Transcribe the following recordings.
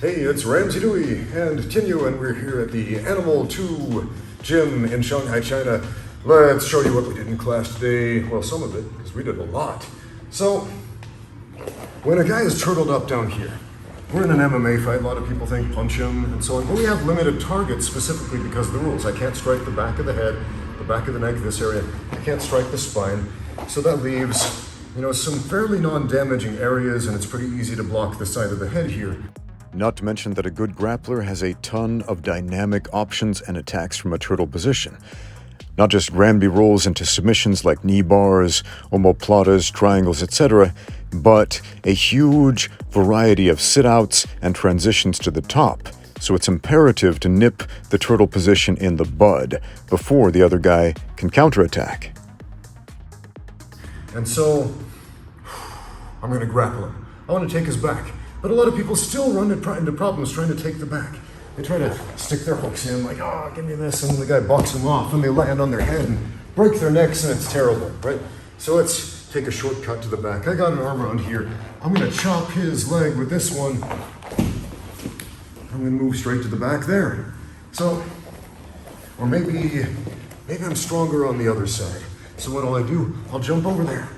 Hey, it's Ramsey Dewey and Tinyu, and we're here at the Animal 2 gym in Shanghai, China. Let's show you what we did in class today. Well, some of it, because we did a lot. So, when a guy is turtled up down here, we're in an MMA fight. A lot of people think punch him and so on, but we have limited targets specifically because of the rules. I can't strike the back of the head, the back of the neck, this area. I can't strike the spine. So that leaves, some fairly non-damaging areas, and it's pretty easy to block the side of the head here. Not to mention that a good grappler has a ton of dynamic options and attacks from a turtle position. Not just Ramsey rolls into submissions like knee bars, omoplatas, triangles, etc., but a huge variety of sit-outs and transitions to the top. So it's imperative to nip the turtle position in the bud before the other guy can counterattack. And so, I'm going to grapple him. I want to take his back. But a lot of people still run into problems trying to take the back. They try to stick their hooks in, like, give me this, and the guy bucks them off, and they land on their head and break their necks, and it's terrible, right? So let's take a shortcut to the back. I got an arm around here. I'm gonna chop his leg with this one. I'm gonna move straight to the back there. So, or maybe I'm stronger on the other side. So what'll I do? I'll jump over there.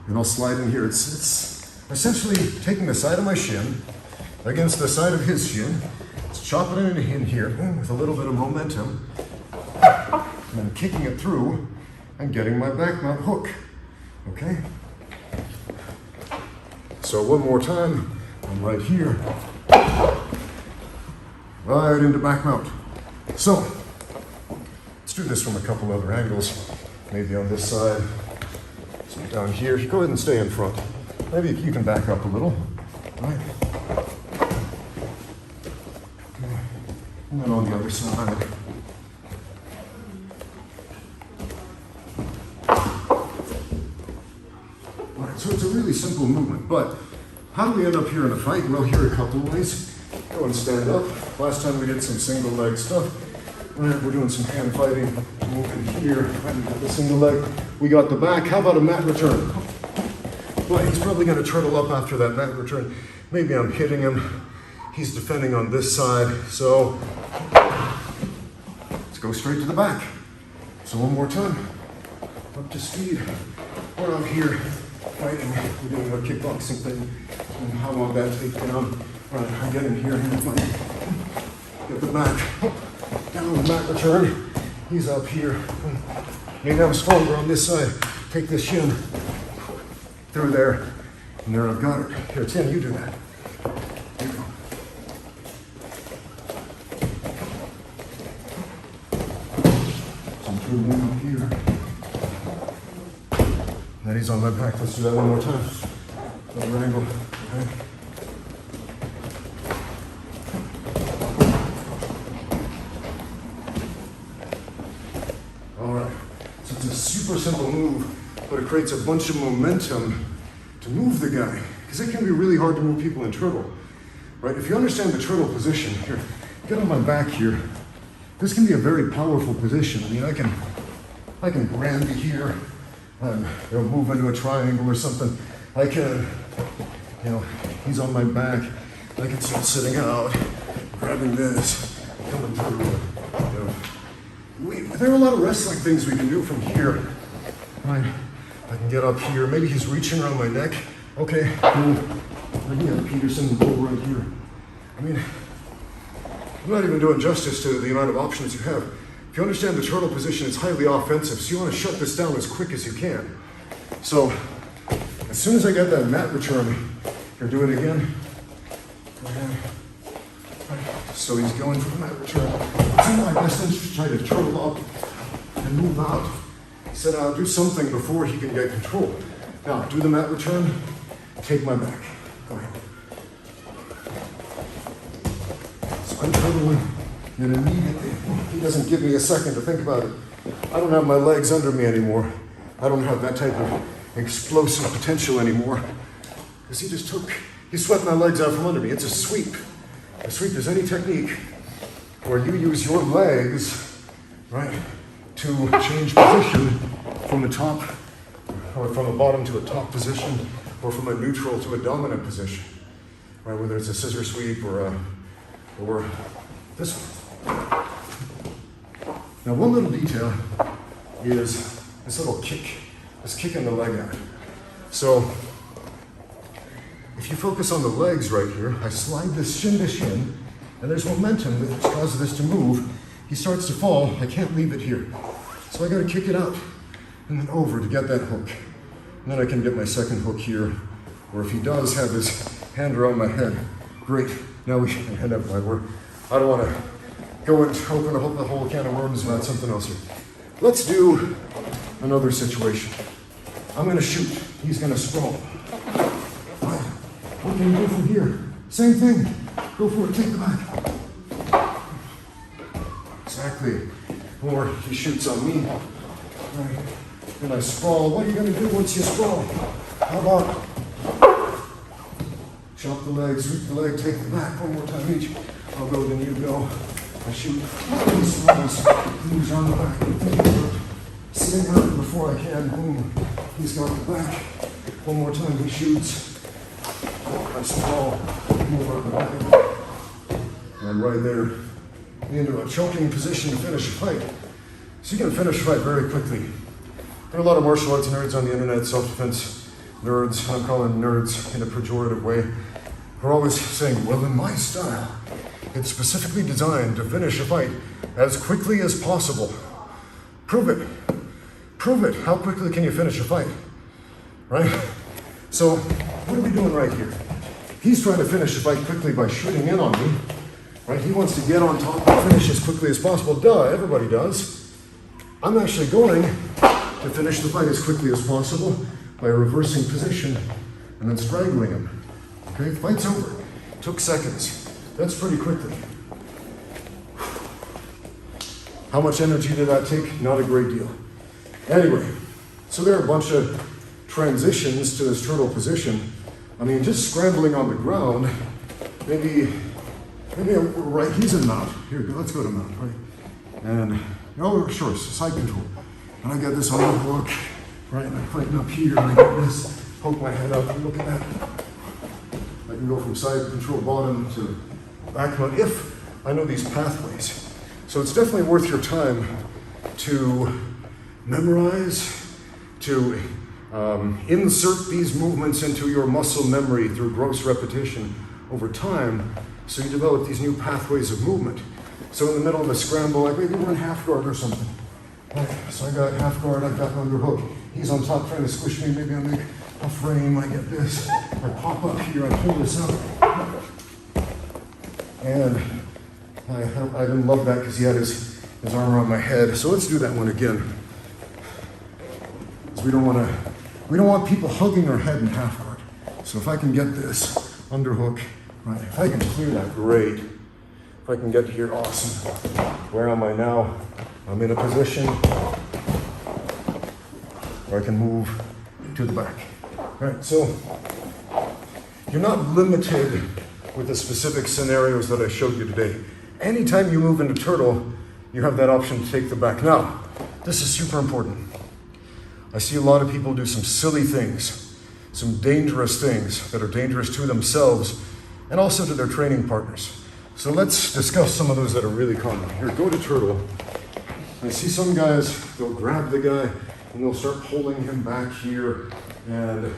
And I'll slide in here. It's essentially taking the side of my shin against the side of his shin. Let's chop it in here with a little bit of momentum. And then kicking it through and getting my backmount hook. Okay? So one more time. I'm right here. Right into backmount. So, let's do this from a couple other angles. Maybe on this side. So down here, go ahead and stay in front. Maybe you can back up a little. Right. And then on the other side. All right, so it's a really simple movement, but how do we end up here in a fight? Well, here are a couple of ways. Go and stand up. Last time we did some single leg stuff. Right, we're doing some hand fighting. Moving here, right, we got the single leg. We got the back. How about a mat return? Well, he's probably going to turtle up after that mat return. Maybe I'm hitting him. He's defending on this side, so let's go straight to the back. So one more time, up to speed. We're out here fighting. We're doing a kickboxing thing. And how about that takedown? Right, I get in here and fight. Get the back. Down the mat return. He's up here. Maybe I'm stronger on this side. Take this shin through there. And there I've got it. Here, Tim, you do that. Here you go. Some dribbling up here. Then he's on my back. Let's do that one more time. Another angle. Okay. So it's a super simple move, but it creates a bunch of momentum to move the guy, because it can be really hard to move people in turtle, right? If you understand the turtle position, here, get on my back here. This can be a very powerful position. I mean, I can brand here, move into a triangle or something. I can, he's on my back. I can start sitting out, grabbing this, coming through, there are a lot of wrestling things we can do from here. Right. I can get up here. Maybe he's reaching around my neck. Okay, cool. I can get Peterson go right here. I mean, I'm not even doing justice to the amount of options you have. If you understand the turtle position, it's highly offensive, so you want to shut this down as quick as you can. So, as soon as I get that mat return, here, do it again. Go ahead. So he's going for the mat return. It's in my best interest to try to turtle up and move out. Sit out, do something before he can get control. Now, do the mat return, take my back. Go ahead. So I'm turtling, and immediately, he doesn't give me a second to think about it. I don't have my legs under me anymore. I don't have that type of explosive potential anymore. Because he swept my legs out from under me. It's a sweep. A sweep is any technique where you use your legs, right, to change position from the top, or from a bottom to a top position, or from a neutral to a dominant position. right? Whether it's a scissor sweep or this one. Now, one little detail is this little kick, this kick in the leg out. So, if you focus on the legs right here, I slide this shin to shin, and there's momentum that causes this to move. He starts to fall, I can't leave it here. So I gotta kick it out and then over to get that hook. And then I can get my second hook here, or if he does have his hand around my head, great. Now we can end up where I don't wanna go and open a whole can of worms about something else here. Let's do another situation. I'm gonna shoot, he's gonna sprawl. What can you do from here? Same thing, go for it, take the back. Exactly, or he shoots on me. Right. And I sprawl. What are you gonna do once you sprawl? How about chop the leg, sweep the leg, take the back, one more time each. I'll go, then you go. I shoot. He sprawls, moves on the back. Sitting out before I can, boom. He's got the back. One more time, he shoots. I sprawl, move on the back. And right there, into a choking position to finish a fight. So you can finish a fight very quickly. There are a lot of martial arts nerds on the internet, self-defense nerds, I'm calling nerds in a pejorative way, who are always saying, well, in my style, it's specifically designed to finish a fight as quickly as possible. Prove it. Prove it. How quickly can you finish a fight? Right? So, what are we doing right here? He's trying to finish the fight quickly by shooting in on me. Right? He wants to get on top and finish as quickly as possible. Duh, everybody does. I'm actually going to finish the fight as quickly as possible by reversing position and then strangling him. Okay, the fight's over. Took seconds. That's pretty quickly. How much energy did that take? Not a great deal. Anyway, so there are a bunch of transitions to this turtle position. I mean, just scrambling on the ground, maybe right, he's in mount. Here, let's go to mount, right? And, oh, sure, side control. And I got this on the hook, right? And I'm fighting up here, and I get this, poke my head up, and look at that. I can go from side control bottom to back mount if I know these pathways. So it's definitely worth your time to memorize, to insert these movements into your muscle memory through gross repetition over time, so you develop these new pathways of movement. So in the middle of a scramble, like maybe we're in half guard or something. Right, so I got half guard, I've got underhook. He's on top trying to squish me, maybe I make a frame, I get this. I pop up here, I pull this up. And I didn't love that because he had his arm around my head. So let's do that one again. Because we don't want people hugging our head in half guard. So if I can get this underhook, right, if I can clear that, great. If I can get here, awesome. Where am I now? I'm in a position where I can move to the back. All right, so you're not limited with the specific scenarios that I showed you today. Anytime you move into turtle, you have that option to take the back. Now, this is super important. I see a lot of people do some silly things, some dangerous things that are dangerous to themselves and also to their training partners. So let's discuss some of those that are really common. Here, go to turtle. I see some guys, they'll grab the guy and they'll start pulling him back here and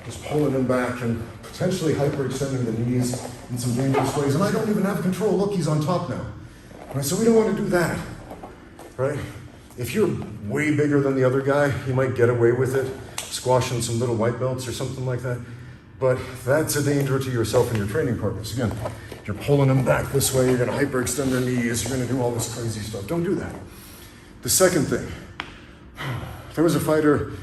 just pulling him back and potentially hyperextending the knees in some dangerous ways. And I don't even have control. Look, he's on top now. Right, so we don't want to do that, right? If you're way bigger than the other guy, you might get away with it, squashing some little white belts or something like that. But that's a danger to yourself and your training partners. Again, you're pulling them back this way, you're going to hyperextend their knees, you're going to do all this crazy stuff. Don't do that. The second thing, there was a fighter,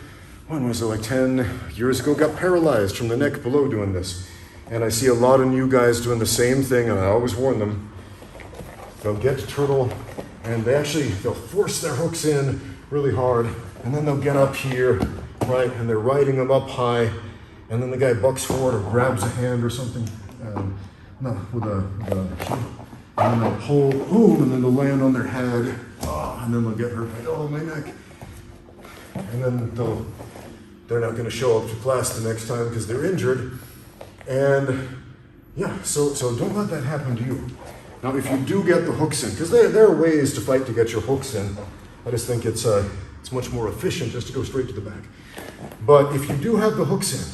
when was it, like 10 years ago, got paralyzed from the neck below doing this. And I see a lot of new guys doing the same thing, and I always warn them, they'll get to turtle, and they'll force their hooks in really hard, and then they'll get up here, right, and they're riding them up high, and then the guy bucks forward or grabs a hand or something, with a key, and then they'll pull, boom, and then they'll land on their head, and then they'll get hurt, like, oh, my neck. And then they're not going to show up to class the next time because they're injured, and Yeah, so don't let that happen to you. Now, if you do get the hooks in, because there are ways to fight to get your hooks in. I just think it's much more efficient just to go straight to the back. But if you do have the hooks in,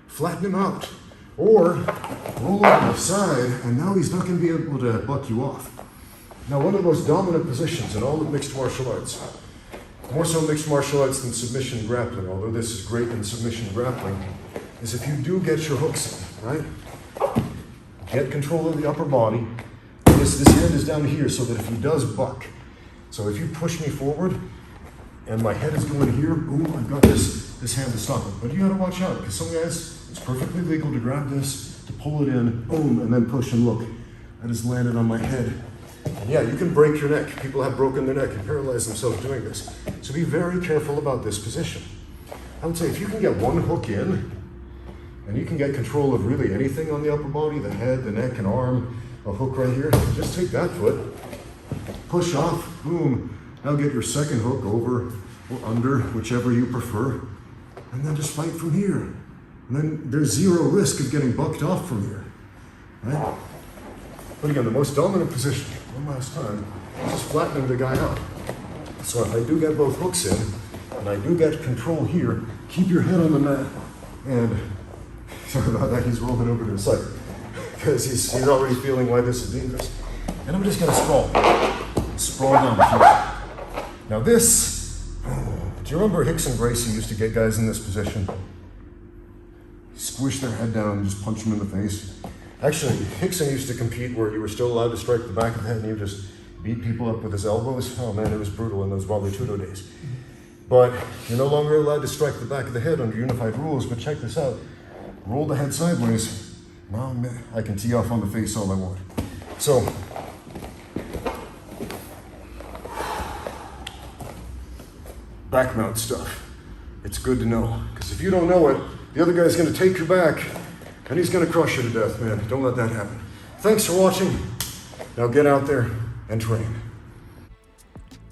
flatten him out. Or roll on the side, and now he's not going to be able to buck you off. Now, one of the most dominant positions in all of mixed martial arts, more so mixed martial arts than submission grappling, although this is great in submission grappling, is if you do get your hooks in, right? Get control of the upper body. This hand is down here so that if he does buck, so if you push me forward and my head is going here, boom, I've got this hand to stop it. But you gotta watch out, because some guys, it's perfectly legal to grab this, to pull it in, boom, and then push and look. I just landed on my head. And yeah, you can break your neck. People have broken their neck and paralyzed themselves doing this. So be very careful about this position. I would say if you can get one hook in, and you can get control of really anything on the upper body, the head, the neck, and arm, a hook right here, just take that foot, push off, boom. Now get your second hook over or under, whichever you prefer, and then just fight from here. And then there's zero risk of getting bucked off from here, right? But again, the most dominant position, one last time, is just flattening the guy out. So if I do get both hooks in, and I do get control here, keep your head on the mat. And sorry about that, he's rolling over to the side, because he's already feeling why this is dangerous. And I'm just gonna sprawl down here. Now this, do you remember Rickson Gracie used to get guys in this position? Squish their head down and just punch them in the face. Actually, Rickson used to compete where you were still allowed to strike the back of the head and you just beat people up with his elbows. Oh man, it was brutal in those Wally Tudo days. But you're no longer allowed to strike the back of the head under unified rules, but check this out. Roll the head sideways. Now I can tee off on the face all I want. So, backmount stuff. It's good to know, because if you don't know it, the other guy's going to take your back, and he's going to crush you to death, man. Don't let that happen. Thanks for watching. Now get out there and train.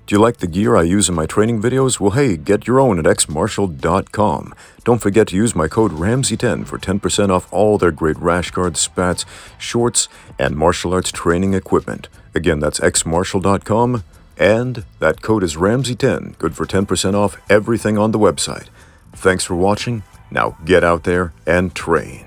Do you like the gear I use in my training videos? Well, hey, get your own at xmartial.com. Don't forget to use my code Ramsey10 for 10% off all their great rash guards, spats, shorts, and martial arts training equipment. Again, that's xmartial.com, and that code is Ramsey10, good for 10% off everything on the website. Thanks for watching. Now get out there and train.